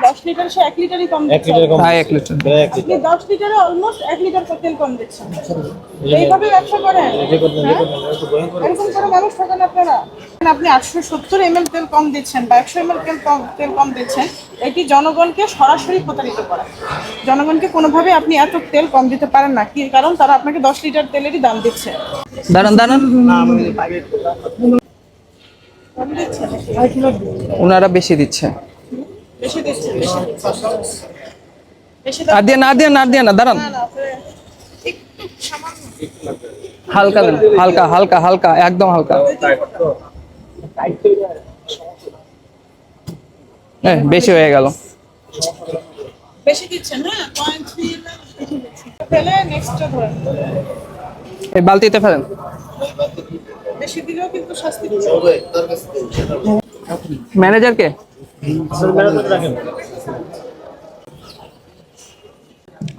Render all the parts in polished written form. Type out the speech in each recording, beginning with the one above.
10 litre সে 1 লিটারই কম দিচ্ছে। 1 litre কম। হ্যাঁ 1 litre. আপনি 10 লিটারে অলমোস্ট 1 লিটার তেল কম দিচ্ছেন। এইভাবে ব্যবসা করেন? এরকম করে মানুষ ঠকান আপনারা। আপনি 870 ml তেল কম দিচ্ছেন বা 100 ml তেল কম দিচ্ছেন, এটি জনগণকে সরাসরি প্রতারিত করা। জনগণকে কোনোভাবে আপনি এত তেল কম দিতে পারেন না, কি কারণ তারা আপনাকে 10 লিটার তেলেরই দাম দিচ্ছে। দাঁড়ান দাঁড়ান, কম দিচ্ছেন, ওনারা বেশি দিচ্ছে। বেশি দিচ্ছেন, বেশি আর দিয়ে না দিয়ে না দিয়ে না, দাঁড়ান, না, একটু সামান্য হালকা দেন, হালকা হালকা হালকা, একদম হালকা। বেশি হয়ে গেল। বেশি দিচ্ছেন। হ্যাঁ, 0.3 বেশি দিচ্ছেন। ফেলে নেক্সটটা ধরেন। এই বালতিতে ফেলেন। বেশি দিলেও কিন্তু শাস্তি দিচ্ছে। ম্যানেজারকে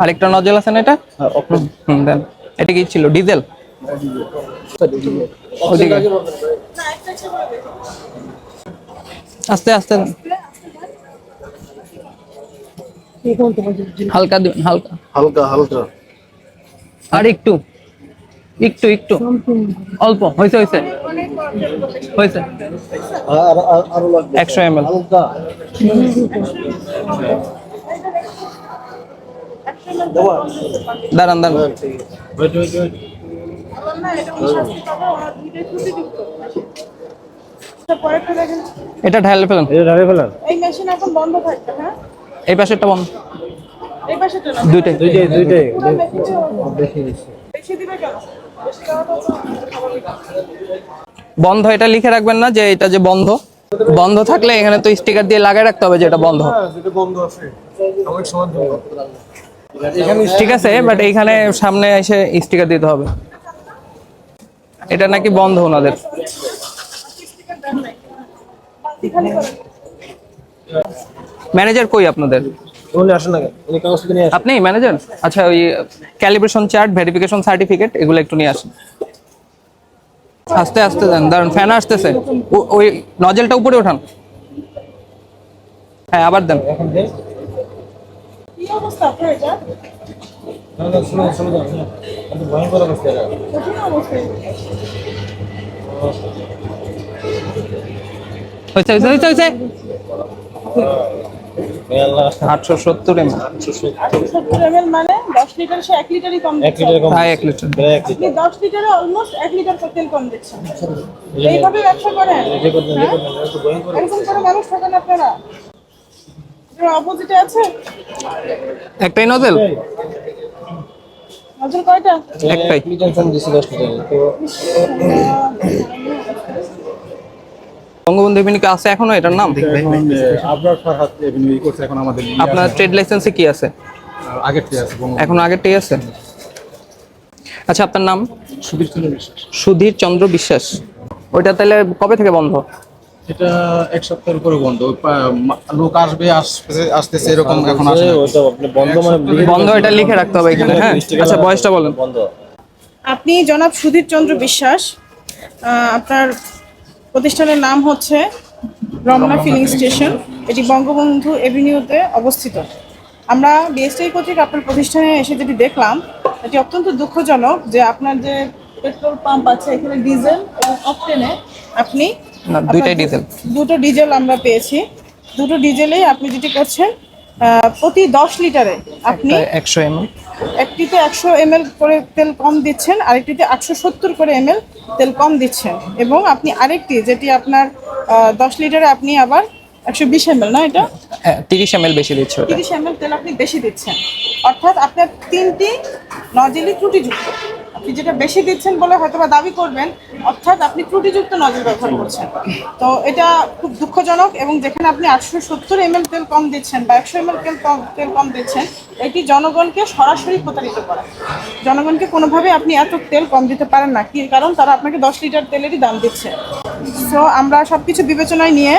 আরেকটা নজল আছে না এটা? দেন। এটা কি ছিল, ডিজেল? ওদিকে না, একটা ইচ্ছে করে দেখুন। আস্তে আস্তে দেন। হালকা দিন, হালকা হালকা হালকা। আর একটু একটু একটু অল্প হয়েছে হয়েছে হয়েছে। আরো লাগবে 100 ml। হালকা। দাঁড়ান দাঁড়ান, ওয়েট ওয়েট ওয়েট। বললাম না, এটা উনি শাস্তি পাবে, ওনার দুইটাই ত্রুটিযুক্ত। পরে ফেলে গেলে এটা ঢালে ফেলেন। এটা ঢালে ফেলেন। এই মেশিন এখন বন্ধ থাকবে। হ্যাঁ, এই পাশেরটা বন্ধ। এই পাশেটা না, দুইটাই। দুইটাই। পুরো মেশিনটা বেশি বেশি। বেশি দিবে কেন? বেশি দেওয়া তো স্বাভাবিক। বন্ধ, এটা লিখে রাখবেন না যে এটা যে বন্ধ। বন্ধ থাকলে এখানে তো স্টিকার দিয়ে লাগায় রাখতে হবে যে এটা বন্ধ। যেটা বন্ধ আছে অনেক সময় ঠিক আছে, বাট এইখানে সামনে এসে স্টিকার দিতে হবে। এটা নাকি বন্ধ ওনাদের। স্টিকার দেন নাই, বালতি খালি করেন। ম্যানেজার কই আপনাদের? উনি আসেন না, উনি কাগজ নিয়ে আসেন। আপনি ম্যানেজার? আচ্ছা, ওই ক্যালিব্রেশন চার্ট, ভেরিফিকেশন সার্টিফিকেট এগুলো একটু নিয়ে আসেন। আস্তে আস্তে দেন, দাঁড়ান, ফ্যান আসতেছে। ওই নজলটা উপরে ওঠান। হ্যাঁ, আবার দেন। এখন দেন। কি অবস্থা আপনার এটা? না না, শুনে শুনে যান। এত ভয়ঙ্কর অবস্থা এটা। কঠিন অবস্থা। হয়েছে হয়েছে হয়েছে হয়েছে। হে আল্লাহ। 870 ml। 870 ml মানে 10 লিটার সে 1 লিটারই কম 1 দিচ্ছে। লিটার কম। হ্যাঁ 1 লিটার। প্রায় 1 আপনি লিটার। 10 লিটারে অলমোস্ট 1 লিটার তেল কম দিচ্ছেন। এইভাবে ব্যবসা করেন? এটা করবেন, হ্যাঁ? এটা করবেন, এটা ভয়ঙ্কর। এরকম করে মানুষ ঠকান আপনারা। এর অপোজিটে আছে একটাই নজল? নজল কয়টা? একটাই। লিটার কম দিছি 10 লিটার। তো বঙ্গবন্ধু এভিনিউ আছে এখনো এটার নাম? আবরার ফারহাদ এভিনিউ করছে এখন আমাদের আপনার ট্রেড লাইসেন্সে কি আছে? আগের থেকে আছে এখন আগেরটাই আছে। আচ্ছা, আপনার নাম? সুধীর চন্দ্র বিশ্বাস। সুধীর চন্দ্র বিশ্বাস। ওইটা তাহলে কবে থেকে বন্ধ? এটা এক সপ্তাহের উপরে বন্ধ। লোক আসবে আসতেছে এরকম এখন আসে না। ওটা আপনি বন্ধ মানে বন্ধ, এটা লিখে রাখতে হবে এখানে। হ্যাঁ, আচ্ছা, বয়সটা বলেন। বন্ধ। আপনি জনাব সুধীর চন্দ্র বিশ্বাস, আপনার প্রতিষ্ঠানের নাম হচ্ছে রমনা ফিলিং স্টেশন। এটি বঙ্গবন্ধু এভিনিউতে অবস্থিত। আমরা বিএসটিআই কর্তৃক আপনার প্রতিষ্ঠানে এসে যেটি দেখলাম, এটি অত্যন্ত দুঃখজনক যে আপনার যে পেট্রোল পাম্প আছে এখানে ডিজেল এবং অকটেনে আপনি না, দুইটাই ডিজেল। দুটো ডিজেল আমরা পেয়েছি। দুটো ডিজেলেই আপনি যেটি করছেন, প্রতি 10 লিটারে আপনি 100 ml। একটিতে 100 ml করে তেল কম দিচ্ছেন, আরেকটিতে 870 করে ml তেল কম দিচ্ছেন। এবং আপনি আরেকটি যেটি আপনার 10 লিটারে আপনি আবার 120 ml, না এটা 30 ml বেশি দিচ্ছে ওটা। 30 ml তেল আপনি বেশি দিচ্ছেন। অর্থাৎ আপনার তিনটি নজলই ত্রুটিযুক্ত। আপনি যেটা বেশি দিচ্ছেন বলে হয়তোবা দাবি করবেন, অর্থাৎ আপনি ত্রুটিযুক্ত নজল ব্যবহার করছেন। তো এটা খুব দুঃখজনক। এবং যেখানে আপনি 870 ml তেল কম দিচ্ছেন বা 100 ml তেল কম দিচ্ছেন, এটি জনগণকে সরাসরি প্রতারিত করা। জনগণকে কোনোভাবে আপনি এত তেল কম দিতে পারেন না, কি কারণ তারা আপনাকে 10 লিটার তেলেরই দাম দিচ্ছে। সো আমরা সবকিছু বিবেচনায় নিয়ে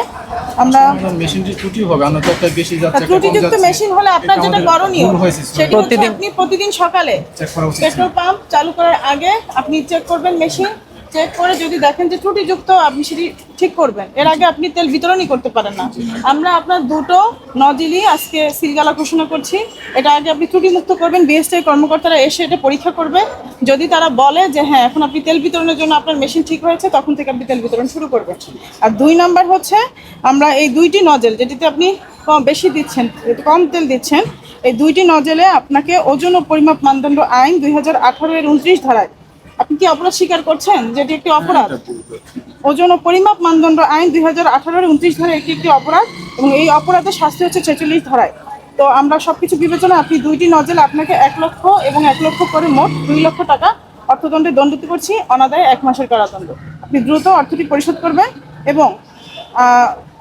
আমরা মেশিনটি ত্রুটি হবে, আমরা তো একটা বেশি যাচ্ছে একটা কম ত্রুটিযুক্ত যাচ্ছে। মেশিন হলে আপনার এটা যেটা আমাদের করণীয় ভুল হয়েছে। সেটি হচ্ছে আপনি প্রতিদিন সকালে চেক করা উচিত। পেট্রোল পাম্প চালু করার আগে আপনি চেক করবেন মেশিন, চেক করে যদি দেখেন যে ত্রুটিযুক্ত, আপনি সেটি ঠিক করবেন। এর আগে আপনি তেল বিতরণই করতে পারেন না। আমরা আপনার দুটো নজিলই আজকে সিলগালা ঘোষণা করছি। এটা আগে আপনি ত্রুটিমুক্ত করবেন, বিএসটিআই কর্মকর্তারা এসে এটা পরীক্ষা করবে। যদি তারা বলে যে হ্যাঁ এখন আপনি তেল বিতরণের জন্য আপনার মেশিন ঠিক হয়েছে, তখন থেকে আপনি তেল বিতরণ শুরু করবেন। আর 2 নাম্বার হচ্ছে, আমরা এই 2টি নজেল যেটিতে আপনি বেশি দিচ্ছেন, কম তেল দিচ্ছেন, এই 2টি নজেলে আপনাকে ওজন ও পরিমাপ মানদণ্ড আইন 2018 এর 29 ধারায়, আপনি কি অপরাধ স্বীকার করছেন যেটি একটি অপরাধ? ওজন ও পরিমাপ মানদণ্ড আইন 2018 এর 29 ধারায় একটি অপরাধ, এবং এই অপরাধের শাস্তি হচ্ছে 46 ধারায়। তো আমরা সবকিছু বিবেচনা আপনি 2টি নজেল আপনাকে 1 লক্ষ এবং 1 লক্ষ করে মোট 2 লক্ষ টাকা অর্থদণ্ডে দণ্ডিত করছি, অনাদায়ে 1 মাসের কারাদণ্ড। আপনি দ্রুত অর্থটি পরিশোধ করবেন এবং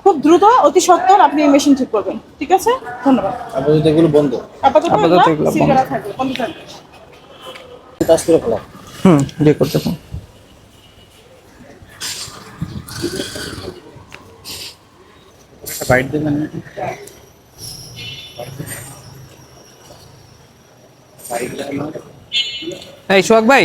খুব দ্রুত অতি সত্বর আপনি এই মেশিন ঠিক করবেন। ঠিক আছে, ধন্যবাদ। আপাতত এগুলো বন্ধ। আপাতত আপাতত এগুলো এগুলো বন্ধ। সিলগালা থাকবে, বন্ধ থাকবে। কাজ করে ফেলা। জি করতেছেন। বাইট দেবেন না? এই সোহাগ ভাই,